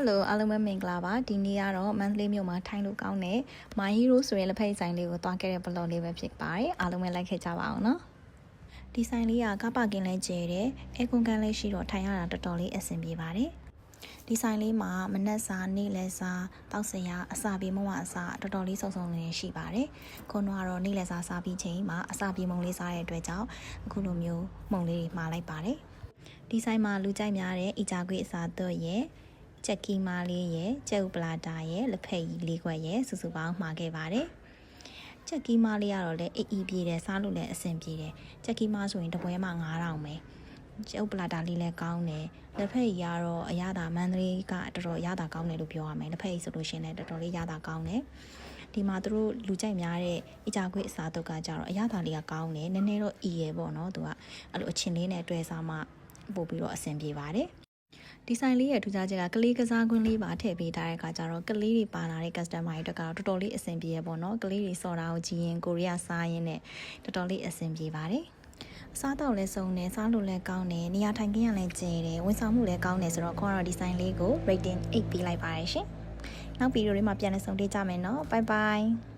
Hello အားလုံးပဲမင်္ဂလာပါဒီနေ့ကတော့ monthly မြို့မှာထိုင်းလို့ကောင်းတဲ့ My Hero ဆိုတဲ့လက်ဖက်ဆိုင်လေးကိုတွားခဲ့တဲ့ blog လေးပဲဖြစ်ပါတယ်အားလုံးပဲ like ခဲ့ကြပါအောင်နော်ဒီဆိုင်လေးကကားပါကင်လဲကျဲတယ်အဲကွန်ကန်လေးရှိတော့ထိုင်ရတာတော်တော်လေးအဆင်ပြေပါတယ်ဒီဆိုင်လေးမှာမနက်စာနေ့လယ်စာတောက်စရာအစာပြေမုံအစာတော်တော်လေးစုံစုံနေရှိပါတယ်ခုနကတော့နေ့လယ်စာစားပြီးချိန်မှာအစာပြေမုံလေးစားတဲ့အတွက်ကြောင့်အခုလိုမျိုးမုံလေးတွေမှာလိုက်ပါတယ်ဒီဆိုင်မှာလူကြိုက်များတဲ့အီဂျာကွေးအစာတော့ရဲ့ချက်ကီမာလေးရဲ့ကျဲဥပလာတာရဲ့လက်ဖက်ရည်လေးခွက်ရဲ့စုစုပေါင်းမှာခဲ့ပါတယ်ချက်ကီမာလေးကတော့လည်းအေးပြေတယ်စားလို့လည်းအဆင်ပြေတယ်ချက်ကီမာဆိုရင်တပွဲမှာ9000ပဲကျဲဥပလာတာလေးလည်းကောင်းတယ်လက်ဖက်ရည်ကတော့အရသာမန္တလေးကတော်တော်ရသာကောင်းတယ်လို့ပြောရမယ်လက်ဖက်ရည်ဆိုလို့ရှိရင်လည်းတော်တော်လေးရသာကောင်းတယ်ဒီမှာသူတို့လူကြိုက်များတဲ့အီဂျာခွေးအစားတုပ်ကကြတော့အရသာလေးကကောင်းတယ်နည်းနည်းတော့အီရယ်ပေါ့နော်သူကအဲ့လိုအချင်းလေးနဲ့တွဲစားမှပို့ပြီးတော့အဆင်ပြေပါတယ်ဒီဆိုင်လေးရဲ့ထူးခြားချက်ကကလေးကစားကွင်းလေးပါထည့်ပေးထားတဲ့အခါကျတော့ကလေးတွေပါလာတဲ့ customer တွေကတော့တော်တော်လေးအဆင်ပြေရပေါ့နော်ကလေးတွေစော်တာကိုကြည့်ရင်ကိုရီးယားစားရင်းနဲ့တော်တော်လေးအဆင်ပြေပါတယ်အစားတော့လည်းစုံတယ်စားလို့လည်းကောင်းတယ်နေရာထိုင်ခင်းရလည်းကျယ်တယ်ဝန်ဆောင်မှုလည်းကောင်းတယ်ဆိုတော့ခေါင်းတော့ဒီဆိုင်လေးကို rating 8ပေးလိုက်ပါတယ်ရှင်နောက်ဗီဒီယိုလေးမှာပြန်လည်ဆုံတွေ့ကြမယ်နော် bye bye